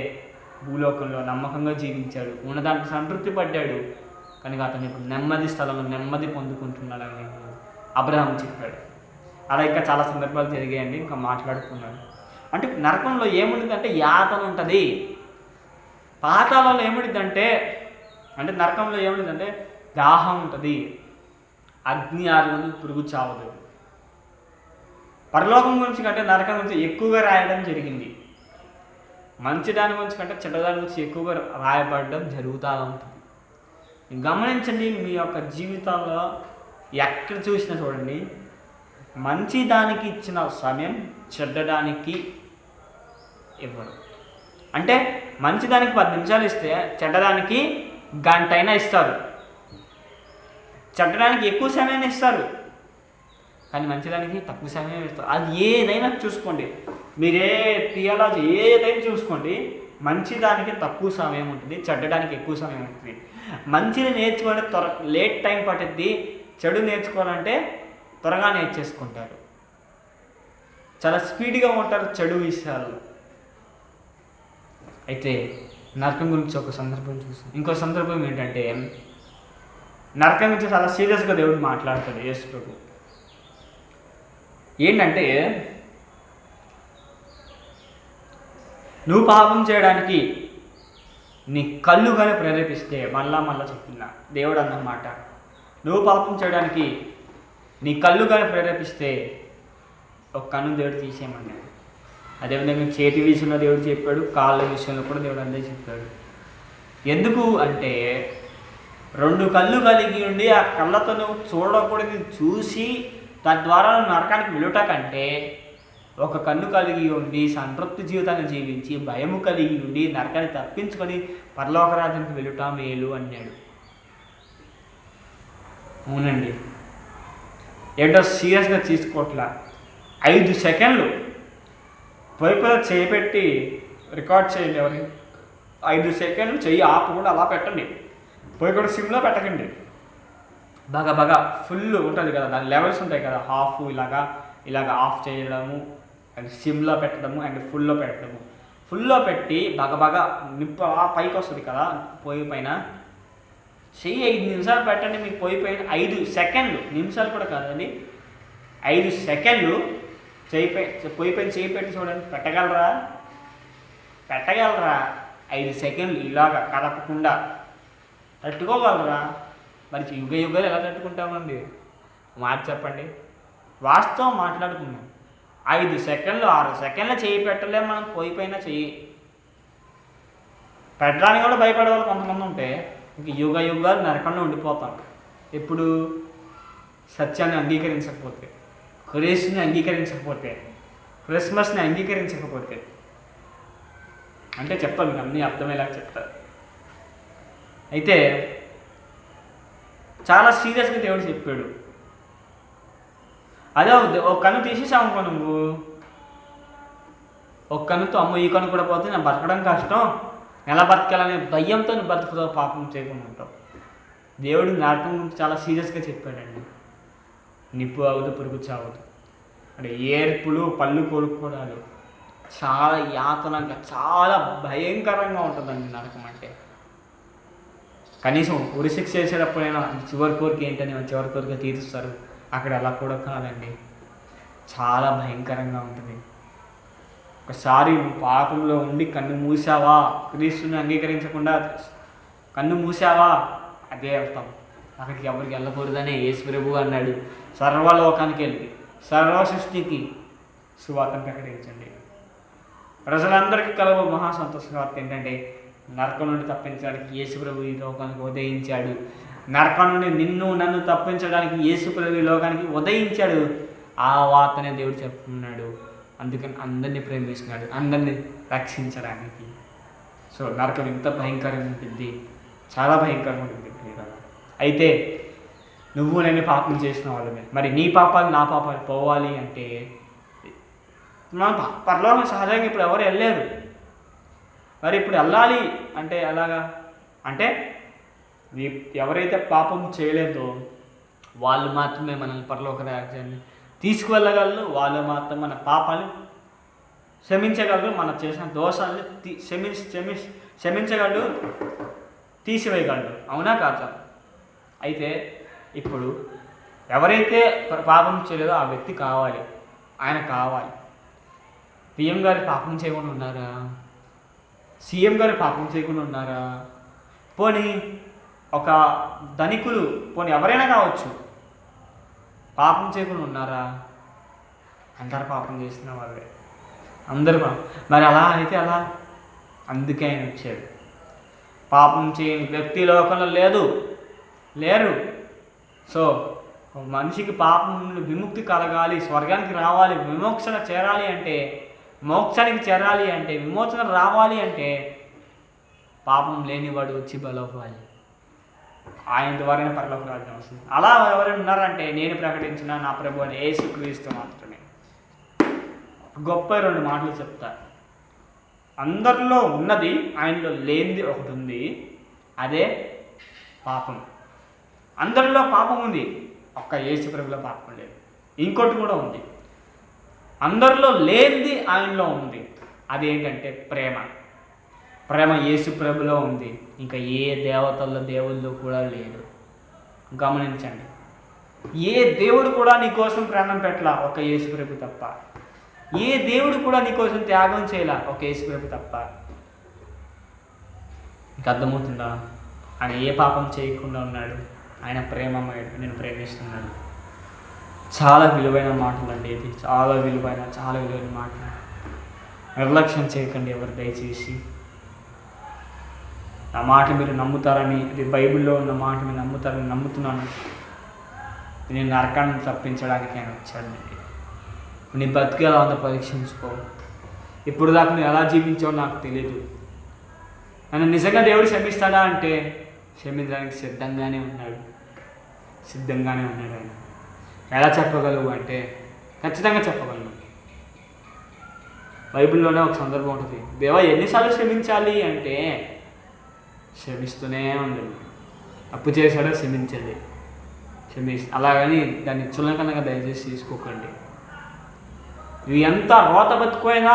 భూలోకంలో నమ్మకంగా జీవించాడు, ఉన్నదానికి సంతృప్తి పడ్డాడు కనుక అతను ఇప్పుడు నెమ్మది స్థలంలో నెమ్మది పొందుకుంటున్నాడని అబ్రహాం చెప్పాడు. అలా ఇంకా చాలా సందర్భాలు జరిగాయండి. ఇంకా మాట్లాడుకున్నాడు. అంటే నరకంలో ఏముంటుందంటే యాతన ఉంటుంది. పాతాళంలో ఏముంటుందంటే నరకంలో ఏముంటుందంటే దాహం ఉంటుంది, అగ్ని ఆరదు, పురుగు చావదు. పరలోకం గురించి కంటే నరకం గురించి ఎక్కువగా రాయడం జరిగింది. మంచి దాని గురించి కంటే చెడ్డదాని గురించి ఎక్కువగా రాయబడడం జరుగుతూ ఉంటుంది. గమనించండి, మీ యొక్క జీవితంలో ఎక్కడ చూసినా చూడండి, మంచి దానికి ఇచ్చిన సమయం చెడ్డడానికి ఇవ్వరు. అంటే మంచిదానికి 10 నిమిషాలు ఇస్తే చెడ్డదానికి గంట అయినా ఇస్తారు, చెడ్డడానికి ఎక్కువ సమయం ఇస్తారు, కానీ మంచిదానికి తక్కువ సమయం ఇస్తారు. అది ఏదైనా చూసుకోండి, మీరే థియాలజీ ఏదైనా చూసుకోండి, మంచిదానికి తక్కువ సమయం ఉంటుంది, చెడ్డడానికి ఎక్కువ సమయం ఉంటుంది. మంచిని నేర్చుకోవాలంటే లేట్ టైం పట్టుద్ది, చెడు నేర్చుకోవాలంటే త్వరగా నేర్చేసుకుంటారు, చాలా స్పీడ్గా ఉంటారు చెడు విషయాల్లో. అయితే నరకం గురించి ఒక సందర్భం చూసాం. ఇంకో సందర్భం ఏంటంటే, నరకం గురించి చాలా సీరియస్గా దేవుడు మాట్లాడతాడు యేసు ప్రభు. ఏంటంటే, నువ్వు పాపం చేయడానికి నీ కళ్ళు కానీ ప్రేరేపిస్తే, మళ్ళా చెప్తున్నా, దేవుడు అన్నమాట, నువ్వు పాపం చేయడానికి నీ కళ్ళు కానీ ప్రేరేపిస్తే ఒక కన్ను దేవుడు తీసేయమన్నాడు. అదేవిధంగా చేతి విషయంలో దేవుడు చెప్పాడు, కాళ్ళ విషయంలో కూడా దేవుడు అందే చెప్పాడు. ఎందుకు అంటే, 2 కళ్ళు కలిగి ఉండి ఆ కళ్ళతో నువ్వు చూడకూడదు చూసి తద్వారా నరకానికి వెళ్ళుట కంటే, ఒక కన్ను కలిగి ఉండి సంతృప్తి జీవితాన్ని జీవించి భయము కలిగి ఉండి నరకాన్ని తప్పించుకొని పరలోక రాజ్యానికి వెళ్ళుట మేలు అన్నాడు. అవునండి, ఏంటో సీరియస్గా తీసుకోవట్లా. 5 సెకండ్లు వైపులో చేపెట్టి రికార్డ్ చేయండి. ఎవరి 5 సెకండ్లు చెయ్యి ఆపకుండా అలా పెట్టండి, పోయి కూడా సిమ్లో పెట్టకండి. బాగా ఫుల్ ఉంటుంది కదా, దాని లెవెల్స్ ఉంటాయి కదా, హాఫ్ ఇలాగా ఆఫ్ చేయడము, అండ్ సిమ్లో పెట్టడము, అండ్ ఫుల్లో పెట్టడము. ఫుల్లో పెట్టి బాగా నిప్పు పైకి వస్తుంది కదా పొయ్యి పైన, చెయ్యి 5 నిమిషాలు పెట్టండి. మీకు పొయ్యి పైన 5 సెకండ్లు, నిమిషాలు కూడా కాదండి, 5 సెకండ్లు పొయ్యి పైన చేయి పెట్టి చూడండి, పెట్టగలరా? 5 సెకండ్లు ఇలాగా కదపకుండా తట్టుకోగలరా? మరి యుగాలు ఎలా తట్టుకుంటామండి? మాట చెప్పండి, వాస్తవం మాట్లాడుకున్నాం. 5 సెకండ్లు 6 సెకండ్లు చేయి పెట్టలేము మనం పొయ్యి పైన. చెయ్యి పెట్టడానికి కూడా భయపడే వాళ్ళు కొంతమంది ఉంటే ఇంక యుగాలు నరకంలో ఉండిపోతాం. ఎప్పుడు సత్యాన్ని అంగీకరించకపోతే, క్రీస్తుని అంగీకరించకపోతే, క్రిస్మస్ని అంగీకరించకపోతే. అంటే చెప్తాను, మీకు అన్నీ అర్థమయ్యేలాగా చెప్తారు. అయితే చాలా సీరియస్గా దేవుడు చెప్పాడు. అదే ఒక కన్ను తీసేసామనుకో, నువ్వు ఒక కన్నుతో అమ్మో ఈ కన్ను కూడా పోతే నేను బతకడం కష్టం, ఎలా బతకాలనే భయంతో నువ్వు బతుకుతావు, పాపం చేయకుండా ఉంటావు. దేవుడు నరకం గురించి చాలా సీరియస్గా చెప్పాడండి. నిప్పు అవదు, పురుగు చావదు, అంటే ఏర్పులు, పళ్ళు కొనుక్కోవడాలు, చాలా యాతనంగా, చాలా భయంకరంగా ఉంటుందండి నరకం అంటే. కనీసం ఉరిశిక్ష చేసేటప్పుడైనా చివరి కోరిక ఏంటని చివరి కోరిక తీరుస్తారు, అక్కడ అలా కూడా కాదండి, చాలా భయంకరంగా ఉంటుంది. ఒకసారి పాపంలో ఉండి కన్ను మూసావా, క్రీస్తుని అంగీకరించకుండా కన్ను మూసావా, అదే అర్థం, అక్కడికి ఎవరికి వెళ్ళకూడదని యేసు ప్రభువు అన్నాడు. సర్వలోకానికి వెళ్ళి సర్వ సృష్టికి సువార్తను ప్రకటించండి. ప్రజలందరికీ కలవ మహా సంతోష వార్త ఏంటంటే, నరకం నుండి తప్పించడానికి యేసు ప్రభువు ఈ లోకానికి ఉదయించాడు. నరకం నుండి నన్ను తప్పించడానికి యేసు ప్రభువు ఈ లోకానికి ఉదయించాడు. ఆ వార్తనే దేవుడు చెప్తున్నాడు. అందుకని అందరినీ ప్రేమిస్తున్నాడు, అందరినీ రక్షించడానికి. సో నరకం ఎంత భయంకరంగా ఉంటుంది, చాలా భయంకరంగా ఉంటుంది. అయితే నువ్వు నేను పాపం చేసిన వాళ్ళమే. మరి నీ పాపాలు నా పాపాలు పోవాలి అంటే, మన పరలోకం సహజంగా ఇప్పుడు ఎవరు వెళ్ళలేరు. మరి ఇప్పుడు వెళ్ళాలి అంటే ఎలాగా అంటే, ఎవరైతే పాపం చేయలేదో వాళ్ళు మాత్రమే మనల్ని పరలోక రాజ్యాన్ని తీసుకువెళ్ళగలరు. వాళ్ళు మాత్రం మన పాపాన్ని క్షమించగలరు, మనం చేసిన దోషాన్ని క్షమించగలరు, తీసివేయగలరు. అవునా కాదా? అయితే ఇప్పుడు ఎవరైతే పాపం చేయలేదో ఆ వ్యక్తి కావాలి, ఆయన కావాలి. పిఎం గారు పాపం చేయకుండా ఉన్నారా? సీఎం గారు పాపం చేయకుండా ఉన్నారా? పోనీ ఒక ధనికులు, పోనీ ఎవరైనా కావచ్చు, పాపం చేయకుండా ఉన్నారా? అందరు పాపం చేసిన వాళ్ళే, అందరు మరి అలా అయితే అలా. అందుకే ఆయన వచ్చాడు. పాపం చేయని వ్యక్తి లోకంలో లేదు, లేరు. సో మనిషికి పాపం నుండి విముక్తి కలగాలి, స్వర్గానికి రావాలి, విమోచన చేరాలి అంటే, మోక్షానికి చేరాలి అంటే, విమోచన రావాలి అంటే పాపం లేనివాడు వచ్చి బలవ్వాలి. ఆయన ద్వారానే పరలోక రాజ్యం వస్తుంది. అలా ఎవరైనా ఉన్నారంటే నేను ప్రకటించిన నా ప్రభు అని యేసుక్రీస్తు మాత్రమే. గొప్ప 2 మాటలు చెప్తా. అందరిలో ఉన్నది ఆయనలో లేనిది ఒకటి ఉంది, అదే పాపం. అందరిలో పాపం ఉంది, ఒక్క యేసు ప్రభులో పాపం లేదు. ఇంకోటి కూడా ఉంది, అందరిలో లేనిది ఆయనలో ఉంది, అదేంటంటే ప్రేమ. ప్రేమ యేసు ప్రభులో ఉంది, ఇంకా ఏ దేవుళ్ళు కూడా లేదు. గమనించండి, ఏ దేవుడు కూడా నీ కోసం ప్రాణం పెట్టలా, ఒక యేసు ప్రభు తప్ప. ఏ దేవుడు కూడా నీ కోసం త్యాగం చేయలా, ఒక యేసు ప్రభు తప్ప. నీకు అర్థమవుతుందా? ఆయన ఏ పాపం చేయకుండా ఉన్నాడు, ఆయన ప్రేమమయుడు, నేను ప్రేమిస్తున్నాడు. చాలా విలువైన మాటలు అండి ఇది, చాలా విలువైన మాటలు. నిర్లక్ష్యం చేయకండి ఎవరు దయచేసి. ఆ మాట మీరు నమ్ముతారని, ఇది బైబిల్లో ఉన్న మాట మీరు నమ్ముతారని నమ్ముతున్నాను. నేను నరకాన్ని తప్పించడానికి ఆయన వచ్చాడు. నీ బతికి ఎలా ఉందో పరీక్షించుకో. ఇప్పుడు దాకా నువ్వు ఎలా జీవించావో నాకు తెలియదు. నన్ను నిజంగా దేవుడు క్షమిస్తాడా అంటే క్షమించడానికి సిద్ధంగానే ఉన్నాడు ఆయన. ఎలా చెప్పగలవు అంటే ఖచ్చితంగా చెప్పగలను. బైబిల్లోనే ఒక సందర్భం ఉంటుంది, దేవా ఎన్నిసార్లు క్షమించాలి అంటే క్షమిస్తూనే ఉండదు. తప్పు చేశాడో క్షమించండి, అలాగని దాన్ని చులకనగా దయచేసి తీసుకోకండి. ఇవి ఎంత రోత బతుకుపోయినా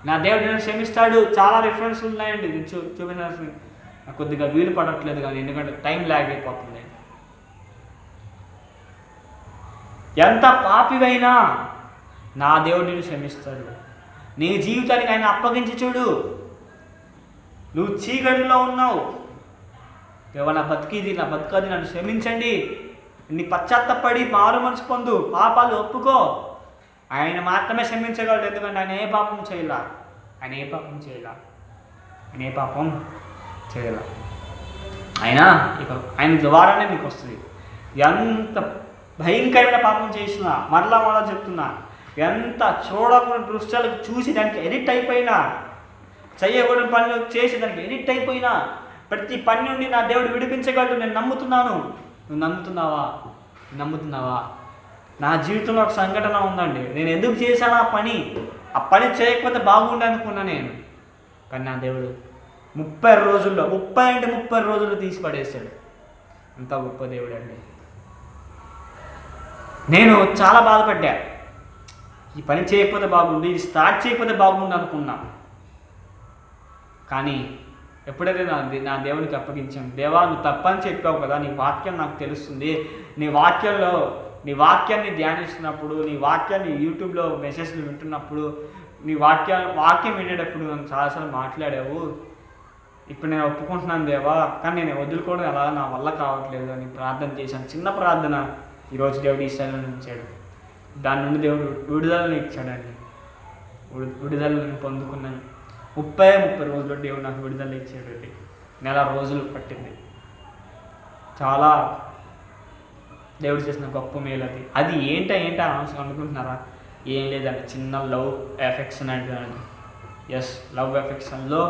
నా దేవుడు నేను క్షమిస్తాడు. చాలా రిఫరెన్స్ ఉన్నాయండి, చూపించాల్సి నాకు కొద్దిగా వీలు పడట్లేదు కానీ, ఎందుకంటే టైం ల్యాగ్ అయిపోతుంది. ఎంత పాపివైనా నా దేవుడు నేను క్షమిస్తాడు. నీ జీవితానికి ఆయన అప్పగించి చూడు. నువ్వు చీకటిలో ఉన్నావు, దేవా నా బతికిది, నా బతుకది, నన్ను క్షమించండి. నీ పశ్చాత్తపడి మారు మనసు పొందు, పాపాలు ఒప్పుకో. ఆయన మాత్రమే క్షమించగలడు, ఎందుకంటే ఆయన ఏ పాపం చేయలా. ఆయన ద్వారానే నీకు వస్తుంది. ఎంత భయంకరమైన పాపం చేసినా, మరలా చెప్తున్నా, ఎంత చూడకుండా దృశ్యాలకు చూసి దానికి ఎడిక్ట్ అయిపోయినా, చేయకూడని పనులు చేసి దానికి ఎడిక్ట్ అయిపోయినా, ప్రతి పని నుండి నా దేవుడు విడిపించగలడు, నేను నమ్ముతున్నాను. నువ్వు నమ్ముతున్నావా? నా జీవితంలో ఒక సంఘటన ఉందండి. నేను ఎందుకు చేశాను ఆ పని చేయకపోతే బాగుండే అనుకున్నా నేను. కానీ నా దేవుడు 30 రోజుల్లో తీసి పడేశాడు. అంత గొప్ప దేవుడు అండి. నేను చాలా బాధపడ్డా, ఈ పని చేయకపోతే బాగుండు, ఇది స్టార్ట్ చేయకపోతే బాగుండు అనుకున్నా. కానీ ఎప్పుడైతే నా దేవునికి అప్పగించాను, దేవా నువ్వు తప్పని చెప్పావు కదా, నీ వాక్యం నాకు తెలుస్తుంది, నీ వాక్యాన్ని ధ్యానిస్తున్నప్పుడు, నీ వాక్యాన్ని యూట్యూబ్లో మెసేజ్లు వింటున్నప్పుడు, నీ వాక్యం వినేటప్పుడు నన్ను చాలాసార్లు మాట్లాడావు. ఇప్పుడు నేను ఒప్పుకుంటున్నాను దేవా, కానీ నేను వదులుకోవడం ఎలా నా వల్ల కావట్లేదు అని ప్రార్థన చేశాను. చిన్న ప్రార్థన ఈరోజు దేవుడు ఈ స్థాయిలో ఉంచాడు. దాని నుండి దేవుడు విడుదలను ఇచ్చాడండి. విడుదలను పొందుకున్నాను. 30 రోజుల్లో దేవుడు నాకు విడుదల ఇచ్చాడండి. 1 నెల రోజులు పట్టింది. చాలా దేవుడు చేసిన గొప్ప మేలు అది ఏంటా అనుకుంటున్నారా? ఏం లేదండి, చిన్న లవ్ ఎఫెక్షన్ అంటున్నాను. లవ్ ఎఫెక్షన్లో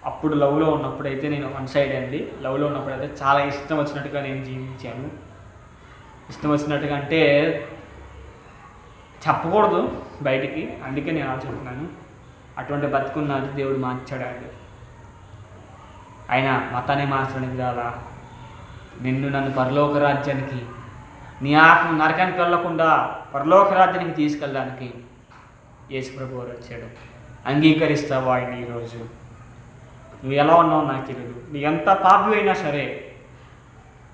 అప్పుడు లవ్లో ఉన్నప్పుడైతే నేను వన్ సైడ్ అండి. లవ్లో ఉన్నప్పుడైతే చాలా ఇష్టం వచ్చినట్టుగా నేను జీవించాను. ఇష్టం వచ్చినట్టుగా అంటే చెప్పకూడదు బయటికి, అందుకే నేను ఆలోచిస్తున్నాను. అటువంటి బతుకున్నది దేవుడు మార్చాడు. ఆయన మతాన్ని మార్చడానికి రాలా, నన్ను పరలోక రాజ్యానికి, నీ ఆత్మ నరకానికి వెళ్ళకుండా పరలోక రాజ్యానికి తీసుకెళ్ళడానికి యేసు ప్రభువు వారు వచ్చాడు. అంగీకరిస్తావా ఆయన? ఈరోజు నువ్వు ఎలా ఉన్నావు నాకు తెలియదు. నీ ఎంత పాపి అయినా సరే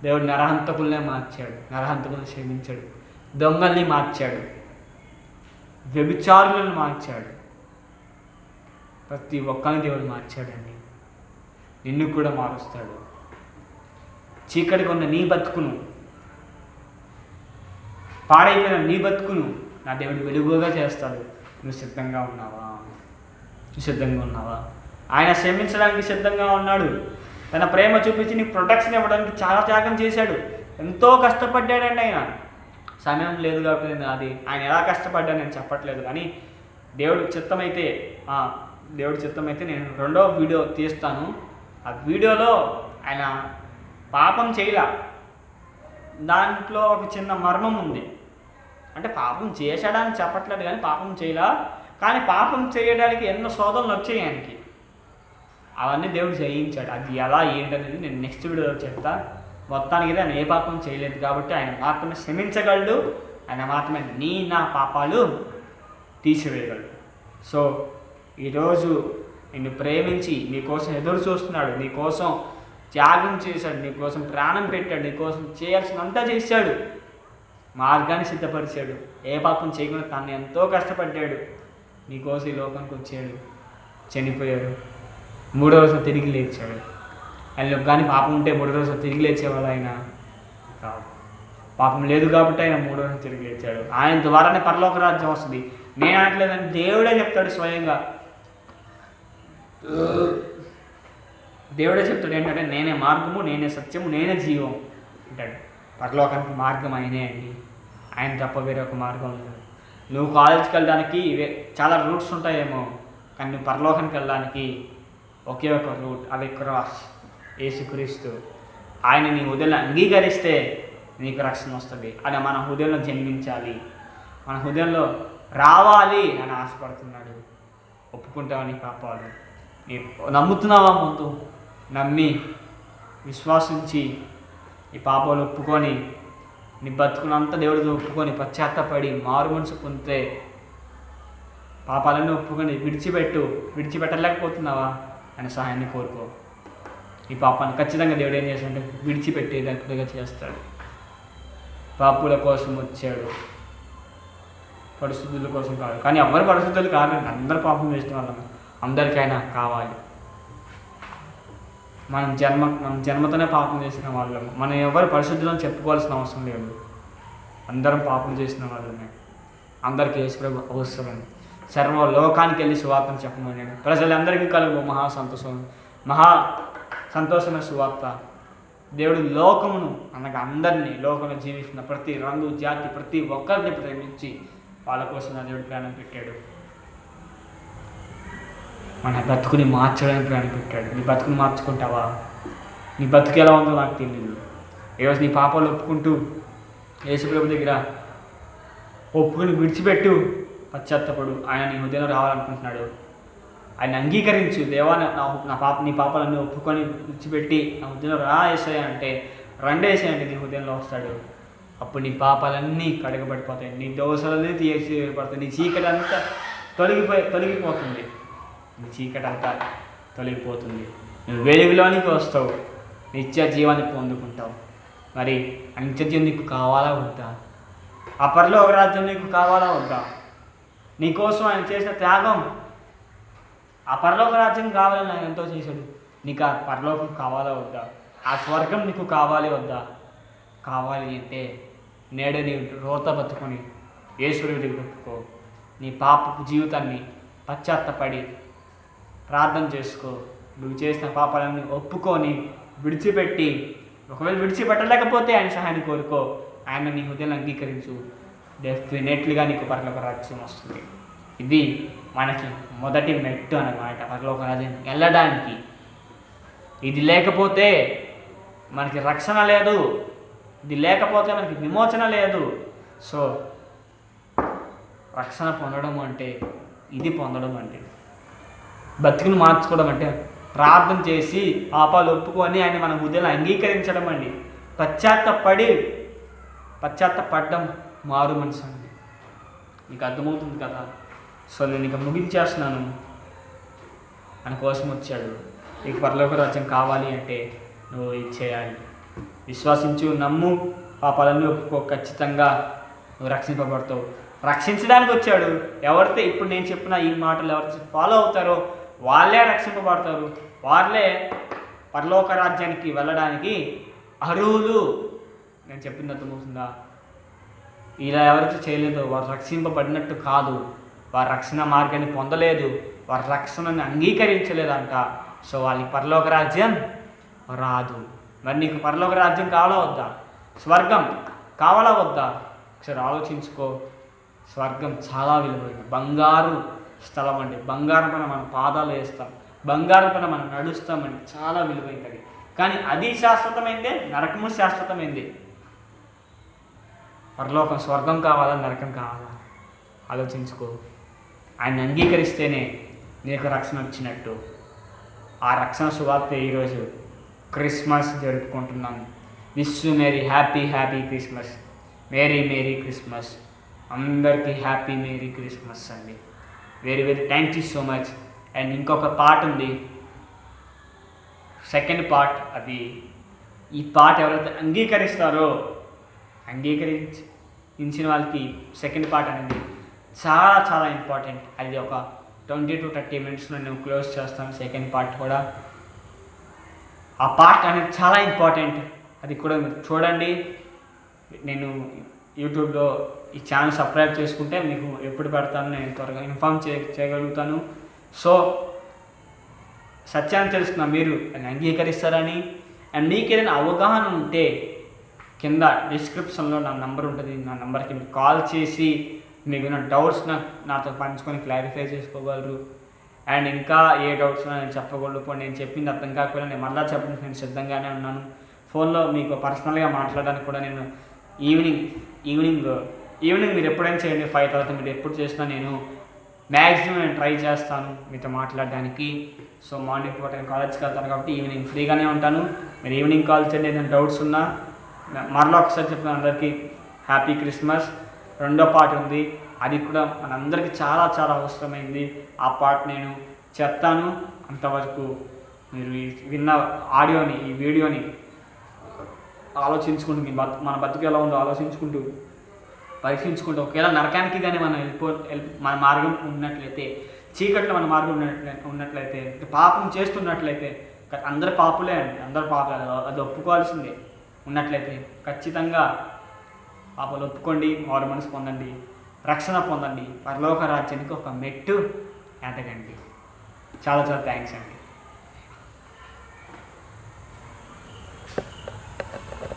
దేవుడు నరహంతకులనే మార్చాడు, నరహంతకులను క్షమించాడు, దొంగల్ని మార్చాడు, వ్యభిచారులను మార్చాడు. ప్రతి ఒక్కరిని దేవుడు మార్చాడండి. నిన్ను కూడా మారుస్తాడు. చీకటిగా ఉన్న నీ బతుకును, పాడైపోయిన నీ బతుకును నా దేవుడు వెలుగుగా చేస్తాడు. నువ్వు సిద్ధంగా ఉన్నావా? ఆయన క్షమించడానికి సిద్ధంగా ఉన్నాడు. తన ప్రేమ చూపించి నీకు ప్రొటెక్షన్ ఇవ్వడానికి చాలా త్యాగం చేశాడు. ఎంతో కష్టపడ్డాడండి ఆయన. సమయం లేదు కాబట్టి అది ఆయన ఎలా కష్టపడ్డా నేను చెప్పట్లేదు, కానీ దేవుడి చిత్తమైతే నేను రెండో వీడియో తీస్తాను. ఆ వీడియోలో ఆయన పాపం చేయలా, దాంట్లో ఒక చిన్న మర్మం ఉంది. అంటే పాపం చేశాడని చెప్పట్లేదు, కానీ పాపం చేయలా, కానీ పాపం చేయడానికి ఎన్నో శోధనలు వచ్చాయి ఆయనకి. అవన్నీ దేవుడు జయించాడు. అది ఎలా ఏంటనేది నేను నెక్స్ట్ వీడియోలో చెప్తా. మొత్తానికి ఆయన ఏ పాపం చేయలేదు కాబట్టి ఆయన మాత్రమే క్షమించగలడు, ఆయన మాత్రమే నా పాపాలు తీసివేయగలడు. సో ఈరోజు నిన్ను ప్రేమించి నీకోసం ఎదురు చూస్తున్నాడు, నీకోసం త్యాగం చేశాడు, నీకోసం ప్రాణం పెట్టాడు, నీకోసం చేయాల్సినంతా చేశాడు, మార్గాన్ని సిద్ధపరిచాడు. ఏ పాపం చేయకుండా తను ఎంతో కష్టపడ్డాడు, నీకోసం ఈ లోకానికి వచ్చాడు, చనిపోయాడు, 3వ రోజు తిరిగి లేచాడు. ఆయనలో కానీ పాపం ఉంటే 3వ రోజు తిరిగి లేచేవాడు ఆయన కాదు. పాపం లేదు కాబట్టి ఆయన 3వ రోజు తిరిగి లేచాడు. ఆయన ద్వారానే పరలోక రాజ్యం వస్తుంది. నేను అనట్లేదని దేవుడే చెప్తాడు స్వయంగా. దేవుడే చెప్తాడు ఏంటంటే నేనే మార్గము, నేనే సత్యము, నేనే జీవం అంటాడు. పరలోకానికి మార్గం ఆయనే అండి, ఆయన తప్ప వేరే ఒక మార్గం లేదు. నువ్వు కాలేజీకి వెళ్ళడానికి చాలా రూట్స్ ఉంటాయేమో, కానీ నువ్వు పరలోకానికి వెళ్ళడానికి ఒకే ఒక రూట్, అది క్రాస్, యేసుక్రీస్తు. ఆయన నీ హృదయంలో అంగీకరిస్తే నీకు రక్షణ వస్తుంది. అది మన హృదయంలో జన్మించాలి, మన హృదయంలో రావాలి అని ఆశపడుతున్నాడు. ఒప్పుకుంటావా నీ పాపాలు? నీ నమ్ముతున్నావా? ముందు నమ్మి విశ్వాసించి ఈ పాపాలు ఒప్పుకొని నీ బతుకునంతా దేవుడితో ఒప్పుకొని పశ్చాత్తపడి మారు మనసు పొందితే పాపాలన్నీ ఒప్పుకొని విడిచిపెట్టలేకపోతున్నావా అని సహాయాన్ని కోరుకో. ఈ పాపాన్ని ఖచ్చితంగా దేవుడు ఏం చేస్తాడంటే విడిచిపెట్టేటట్టుగా చేస్తాడు. పాపుల కోసం వచ్చాడు, పరిశుద్ధుల కోసం కాదు. కానీ ఎవరు పరిశుద్ధులు కాదండి, అందరు పాపం చేసిన వాళ్ళం, అందరికైనా కావాలి. మన జన్మతోనే పాపం చేసిన వాళ్ళము, మనం ఎవరు పరిశుద్ధులను చెప్పుకోవాల్సిన అవసరం లేదు. అందరం పాపం చేసిన వాళ్ళమే, అందరికీ యేసుప్రభు అవసరం. సర్వ లోకానికి వెళ్ళి సువార్తను చెప్పమన్నాడు. ప్రజలందరికీ కలుగు మహా సంతోషమైన సువార్త. దేవుడు లోకమును అనగా అందరినీ, లోకంలో జీవిస్తున్న ప్రతి రంగు జాతి ప్రతి ఒక్కరిని ప్రేమించి వాళ్ళ కోసం నా దేవుడు ప్రాణం పెట్టాడు. మన బతుకుని మార్చడానికి ప్రాణం పెట్టాడు. నీ బతుకుని మార్చుకుంటావా? నీ బతుకు ఎలా ఉందో నాకు తెలియదు. ఈరోజు నీ పాపాలు ఒప్పుకుంటూ యేసుప్రభు దగ్గర ఒప్పుకుని విడిచిపెట్టు, పశ్చాత్తపడు. ఆయన నీ హృదయంలో రావాలనుకుంటున్నాడు. ఆయన అంగీకరించు. దేవా నీ పాపాలన్నీ ఒప్పుకొని విడిచిపెట్టి నా హృదయంలో రా యేసయ్య అంటే, రండి యేసయ్య అంటే నీ హృదయంలో వస్తాడు. అప్పుడు నీ పాపాలన్నీ కడగబడిపోతాయి, నీ దోషలన్నీ తీయబడతాయి, నీ చీకటి అంతా తొలగిపోతుంది, నీ చీకటి అంతా తొలగిపోతుంది. నువ్వు వెలుగులోనికి వస్తావు, నిత్య జీవాన్ని పొందుకుంటావు. మరి ఆ నిత్య జీవం నీకు కావాలా వద్దా? ఆ పరలోక రాజ్యం నీకు కావాలా వద్దా? నీకోసం ఆయన చేసిన త్యాగం, ఆ పరలోక రాజ్యం కావాలని ఆయన ఎంతో చేశాడు. నీకు ఆ పరలోకం కావాలా వద్దా? ఆ స్వర్గం నీకు కావాలి వద్దా? కావాలి అంటే నేడే నీ రోత బతుకొని యేసుని దగ్గర ఒప్పుకో. నీ పాపపు జీవితాన్ని పశ్చాత్తపడి ప్రార్థన చేసుకో. నువ్వు చేసిన పాపాలన్నీ ఒప్పుకొని విడిచిపెట్టి, ఒకవేళ విడిచిపెట్టలేకపోతే ఆయన సహాయాన్ని కోరుకో. ఆయన నీ హృదయాన్ని అంగీకరించు. డెఫినెట్లీగా నీకు పరలోక రాజ్యం వస్తుంది. ఇది మనకి మొదటి మెట్టు అన్నమాట పరలోక రాజ్యం వెళ్ళడానికి. ఇది లేకపోతే మనకి రక్షణ లేదు, ఇది లేకపోతే మనకి విమోచన లేదు. సో రక్షణ పొందడం అంటే ఇది పొందడం అంటే, బతుకుని మార్చుకోవడం అంటే ప్రార్థన చేసి పాపాలు ఒప్పుకొని ఆయన మన హృదయాన్ని అంగీకరించడం అండి. పశ్చాత్తపడడం మారు మనసు అండి. నీకు అర్థమవుతుంది కదా? సో నేను ఇక ముగించేస్తున్నాను. ఆయన కోసం వచ్చాడు. నీకు పరలోక రాజ్యం కావాలి అంటే నువ్వు ఇది చేయాలి. విశ్వసించు, నమ్ము, పాపాలన్నీ ఒప్పుకో. ఖచ్చితంగా నువ్వు రక్షింపబడతావు. రక్షించడానికి వచ్చాడు. ఎవరైతే ఇప్పుడు నేను చెప్పిన ఈ మాటలు ఎవరైతే ఫాలో అవుతారో వాళ్ళే రక్షింపబడతారు, వాళ్ళే పరలోక రాజ్యానికి వెళ్ళడానికి అర్హులు. నేను చెప్పింది అర్థమవుతుందా? ఇలా ఎవరైతే చేయలేదో వారు రక్షింపబడినట్టు కాదు, వారు రక్షణ మార్గాన్ని పొందలేదు, వారి రక్షణను అంగీకరించలేదంట. సో వాళ్ళకి పరలోక రాజ్యం రాదు. మరి నీకు పరలోక రాజ్యం కావాలా వద్దా? స్వర్గం కావాలా వద్దా? ఒకసారి ఆలోచించుకో. స్వర్గం చాలా విలువైనది, బంగారు స్థలం అండి. బంగారం పైన మనం పాదాలు వేస్తాం, బంగారం పైన మనం నడుస్తామండి, చాలా విలువైనది. కానీ అది శాశ్వతమైందే, నరకము శాశ్వతమైంది. పరలోకం స్వర్గం కావాలా, నరకం కావాలా? ఆలోచించుకో. ఆయన అంగీకరిస్తేనే నీకు రక్షణ వచ్చినట్టు. ఆ రక్షణ శుభార్త ఈరోజు క్రిస్మస్ జరుపుకుంటున్నాను. Wish merry happy Christmas, merry Christmas. అందరికీ హ్యాపీ మేరీ క్రిస్మస్ అండి. Very thank you so much. And ఇంకొక పాట ఉంది, సెకండ్ పార్ట్. అది ఈ పాట ఎవరైతే అంగీకరించిన వాళ్ళకి సెకండ్ పార్ట్ అనేది చాలా చాలా ఇంపార్టెంట్. అది ఒక 20 to 30 minutesలో నేను క్లోజ్ చేస్తాను సెకండ్ పార్ట్ కూడా. ఆ పార్ట్ అనేది చాలా ఇంపార్టెంట్, అది కూడా మీరు చూడండి. నేను యూట్యూబ్లో ఈ ఛానల్ సబ్స్క్రైబ్ చేసుకుంటే మీకు ఎప్పుడు పెడతాను నేను త్వరగా ఇన్ఫామ్ చేయగలుగుతాను. సో సత్యాన్ని తెలుసుకున్న మీరు అంగీకరిస్తారని. అండ్ మీకు ఏదైనా అవగాహన ఉంటే కింద డిస్క్రిప్షన్లో నా నెంబర్ ఉంటుంది, నా నెంబర్కి మీరు కాల్ చేసి మీకు నా డౌట్స్ నాతో పంచుకొని క్లారిఫై చేసుకోగలరు. అండ్ ఇంకా ఏ డౌట్స్ నేను చెప్పగలను, నేను చెప్పింది అర్థం కాకపోయినా నేను మళ్ళీ చెప్పడానికి నేను సిద్ధంగానే ఉన్నాను. ఫోన్లో మీకు పర్సనల్గా మాట్లాడడానికి కూడా నేను ఈవినింగ్ మీరు ఎప్పుడైనా చేయండి, 5 తర్వాత మీరు ఎప్పుడు చేసినా నేను మ్యాక్సిమం నేను ట్రై చేస్తాను మీతో మాట్లాడడానికి. సో మార్నింగ్ పూట నేను కాలేజ్కి వెళ్తాను కాబట్టి ఈవినింగ్ ఫ్రీగానే ఉంటాను. మీరు ఈవినింగ్ కాల్ చేయండి, ఏదైనా డౌట్స్ ఉన్నా. మరలా ఒకసారి చెప్పిన అందరికీ హ్యాపీ క్రిస్మస్. రెండో పాట ఉంది, అది కూడా మనందరికీ చాలా చాలా అవసరమైంది. ఆ పాట నేను చెప్తాను. అంతవరకు మీరు విన్న ఆడియోని, ఈ వీడియోని ఆలోచించుకుంటూ మన బతుకు ఎలా ఉందో ఆలోచించుకుంటూ పరీక్షించుకుంటూ, ఒకవేళ నరకానికి కానీ మన మార్గం ఉన్నట్లయితే, చీకట్లో మన మార్గం ఉన్నట్లయితే, పాపం చేస్తున్నట్లయితే, అందరు పాపులే అండి, అందరు పాపలే, అది ఒప్పుకోవాల్సిందే. ఉన్నట్లయితే ఖచ్చితంగా పాపలు ఒప్పుకోండి, మారు మనసు పొందండి, రక్షణ పొందండి, పరలోక రాజ్యానికి ఒక మెట్టు ఎదగండి. చాలా చాలా థ్యాంక్స్ అండి.